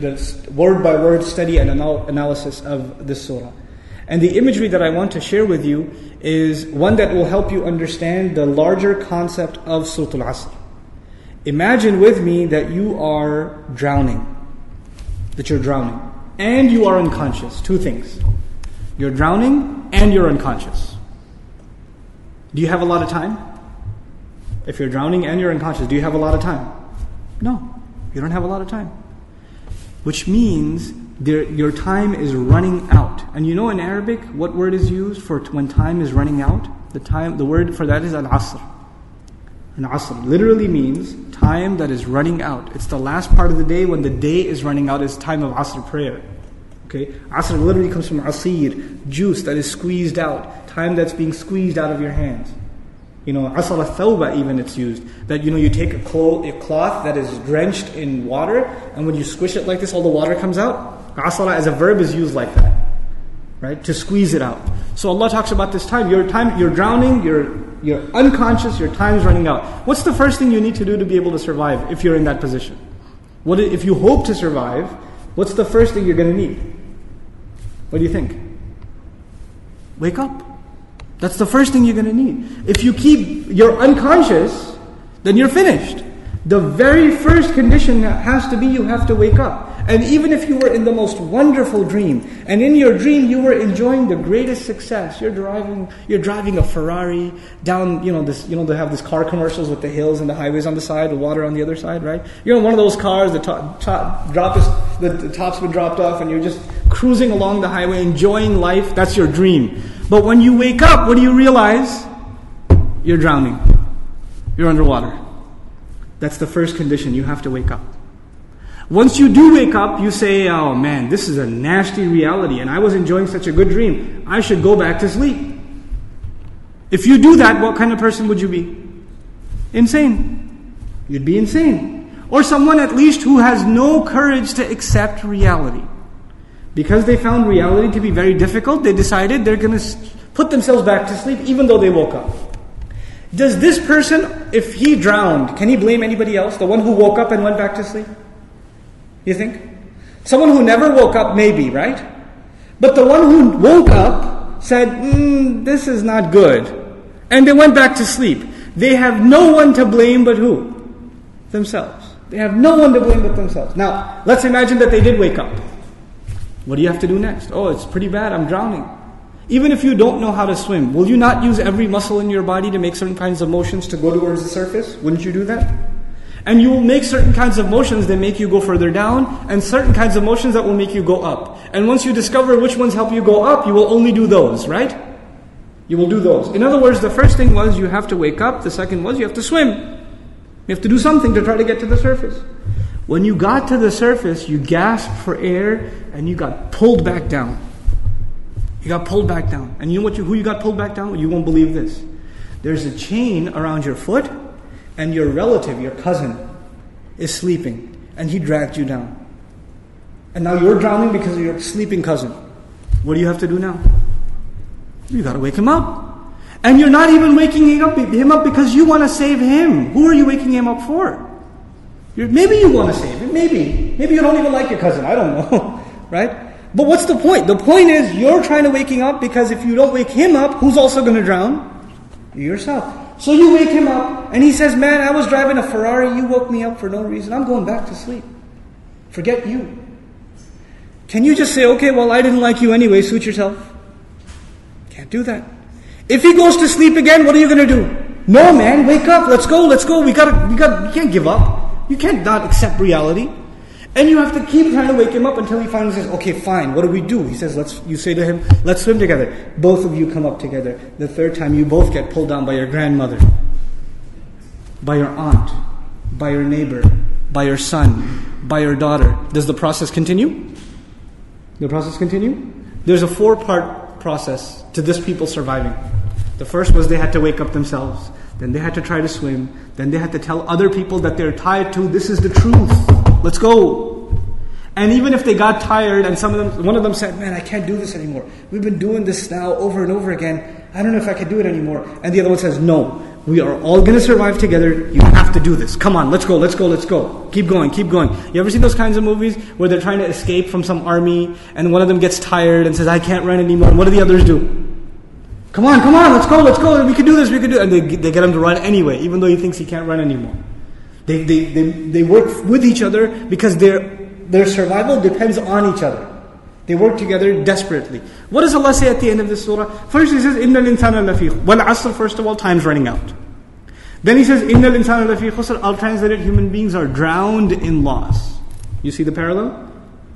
the word-by-word study and analysis of this surah. And the imagery that I want to share with you is one that will help you understand the larger concept of Surah Asr. Imagine with me that you are drowning. That you're drowning. And you are unconscious. Two things. You're drowning and you're unconscious. Do you have a lot of time? If you're drowning and you're unconscious, do you have a lot of time? No, you don't have a lot of time. Which means your time is running out. And you know in Arabic, what word is used for when time is running out? The word for that is al-asr. An asr literally means time that is running out. It's the last part of the day when the day is running out. It's time of asr prayer. Okay, asr literally comes from asir, juice that is squeezed out, time that's being squeezed out of your hands. You know, asr al-thawba even it's used. That you take a cloth that is drenched in water, and when you squish it like this, all the water comes out. Asra as a verb is used like that, right? To squeeze it out. So Allah talks about this time. You're drowning, you're unconscious, your time is running out. What's the first thing you need to do to be able to survive if you're in that position? If you hope to survive, what's the first thing you're going to need? What do you think? Wake up. That's the first thing you're going to need. If you're unconscious, then you're finished. The very first condition has to be you have to wake up. And even if you were in the most wonderful dream, and in your dream you were enjoying the greatest success, you're driving a Ferrari down, they have these car commercials with the hills and the highways on the side, the water on the other side, right? You're in one of those cars, the top's been dropped off, and you're just cruising along the highway, enjoying life. That's your dream. But when you wake up, what do you realize? You're drowning. You're underwater. That's the first condition. You have to wake up. Once you do wake up, you say, oh man, this is a nasty reality and I was enjoying such a good dream. I should go back to sleep. If you do that, what kind of person would you be? Insane. You'd be insane. Or someone at least who has no courage to accept reality. Because they found reality to be very difficult, they decided they're going to put themselves back to sleep even though they woke up. Does this person, if he drowned, can he blame anybody else? The one who woke up and went back to sleep? You think? Someone who never woke up, maybe, right? But the one who woke up said, this is not good. And they went back to sleep. They have no one to blame but who? Themselves. They have no one to blame but themselves. Now, let's imagine that they did wake up. What do you have to do next? Oh, it's pretty bad, I'm drowning. Even if you don't know how to swim, will you not use every muscle in your body to make certain kinds of motions to go towards the surface? Wouldn't you do that? And you will make certain kinds of motions that make you go further down, and certain kinds of motions that will make you go up. And once you discover which ones help you go up, you will only do those, right? You will do those. In other words, the first thing was you have to wake up. The second was you have to swim. You have to do something to try to get to the surface. When you got to the surface, you gasped for air and you got pulled back down. You got pulled back down. And you know who you got pulled back down? You won't believe this. There's a chain around your foot, and your relative, your cousin, is sleeping, and he dragged you down. And now you're drowning because of your sleeping cousin. What do you have to do now? You got to wake him up. And you're not even waking him up because you want to save him. Who are you waking him up for? Maybe you want to save him. Maybe you don't even like your cousin. I don't know, right? But what's the point? The point is you're trying to wake him up because if you don't wake him up, who's also going to drown? You yourself. So you wake him up, and he says, man, I was driving a Ferrari, you woke me up for no reason, I'm going back to sleep. Forget you. Can you just say, okay, well, I didn't like you anyway, suit yourself? Can't do that. If he goes to sleep again, what are you going to do? No, man, wake up, let's go, we can't give up. You can't not accept reality. And you have to keep trying to wake him up until he finally says, okay, fine, what do we do? He says, you say to him, let's swim together. Both of you come up together. The third time, you both get pulled down by your grandmother, by your aunt, by your neighbor, by your son, by your daughter. Does the process continue? The process continue? There's a 4-part process to this people surviving. The first was they had to wake up themselves. Then they had to try to swim. Then they had to tell other people that they're tied to, this is the truth. Let's go. And even if they got tired and one of them said, man, I can't do this anymore. We've been doing this now over and over again. I don't know if I can do it anymore. And the other one says, no, We are all going to survive together. You have to do this. Come on, let's go, let's go, let's go. Keep going, keep going. You ever seen those kinds of movies where they're trying to escape from some army and one of them gets tired and says, I can't run anymore. And what do the others do? Come on, let's go. We can do this, we can do it. And they get him to run anyway, even though he thinks he can't run anymore. They work with each other because their survival depends on each other. They work together desperately. What does Allah say at the end of this surah? First He says, إِنَّ الْإِنسَانَ لَفِي Wal Asr, first of all, time's running out. Then He says, إِنَّ الْإِنسَانَ لَفِي خُسْرٍ. I'll translate it, human beings are drowned in loss. You see the parallel?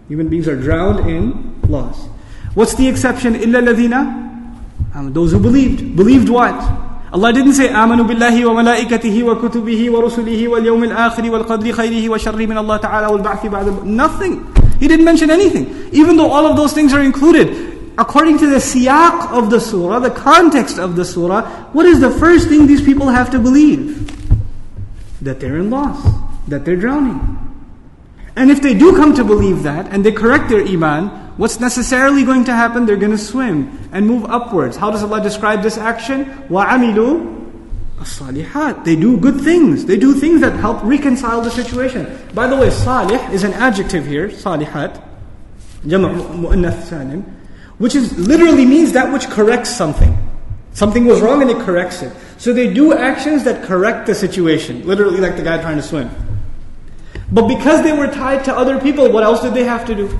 Human beings are drowned in loss. What's the exception? إِلَّا الَّذِينَ Those who believed. Believed what? Allah didn't say, آمَنُوا بِاللَّهِ وَمَلَائِكَتِهِ وَكُتُبِهِ وَرُسُلِهِ وَالْيَوْمِ الْآخِرِ وَالْقَدْرِ خَيْرِهِ وَشَرِّهِ مِنَ اللَّهِ تَعَالَى وَالْبَعْثِ بَعْدَ. Nothing. He didn't mention anything. Even though all of those things are included. According to the siyaq of the surah, the context of the surah, what is the first thing these people have to believe? That they're in loss. That they're drowning. And if they do come to believe that, and they correct their iman, what's necessarily going to happen? They're going to swim and move upwards. How does Allah describe this action? وَعَمِلُوا الصَّالِحَاتِ. They do good things. They do things that help reconcile the situation. By the way, salih is an adjective here, salihat, jama' mu'annath salim, which is literally means that which corrects something. Something was wrong and it corrects it. So they do actions that correct the situation. Literally like the guy trying to swim. But because they were tied to other people, what else did they have to do?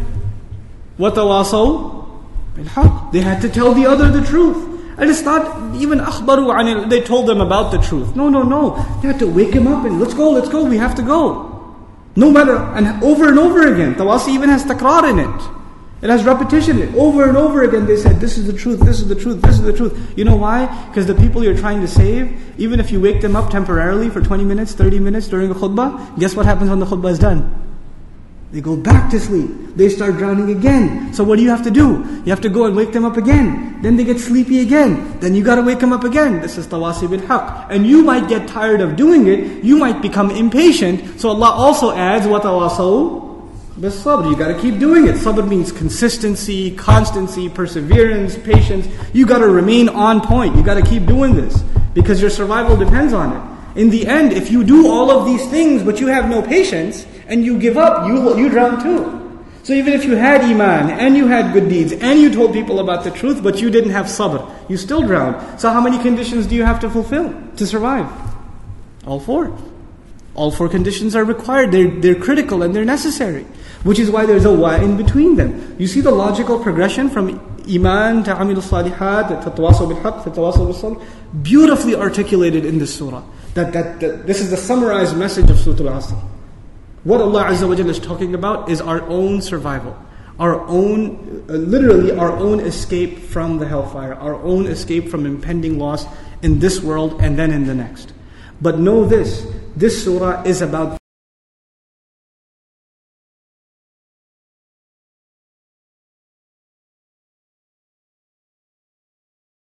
وَتَوَاصَوْا بِالْحَقِّ. They had to tell the other the truth. And it's not even أخبروا عن it. They told them about the truth. No. They had to wake him up and let's go, we have to go. No matter, and over again. Tawasi even has takrar in it. It has repetition. Over and over again they said, this is the truth, this is the truth, this is the truth. You know why? Because the people you're trying to save, even if you wake them up temporarily for 20 minutes, 30 minutes during a khutbah, guess what happens when the khutbah is done? They go back to sleep. They start drowning again. So what do you have to do? You have to go and wake them up again. Then they get sleepy again. Then you got to wake them up again. This is tawasi bil haqq. And you might get tired of doing it. You might become impatient. So Allah also adds, وَتَوَاصَوْا بِالصَّبْرِ. You got to keep doing it. Sabr means consistency, constancy, perseverance, patience. You got to remain on point. You got to keep doing this. Because your survival depends on it. In the end, if you do all of these things but you have no patience, and you give up, you drown too. So even if you had iman, and you had good deeds, and you told people about the truth, but you didn't have sabr, you still drowned. So how many conditions do you have to fulfill to survive? All four. All four conditions are required. They're critical and they're necessary. Which is why there's a wa in between them. You see the logical progression from iman to amilu salihat, to tawasaw bil haqq, to tawasaw bil sabr, beautifully articulated in this surah. That this is the summarized message of Surah Asr. What Allah Azza wa Jalla is talking about is our own survival. Our own, literally our own escape from the hellfire. Our own escape from impending loss in this world and then in the next. But know this surah is about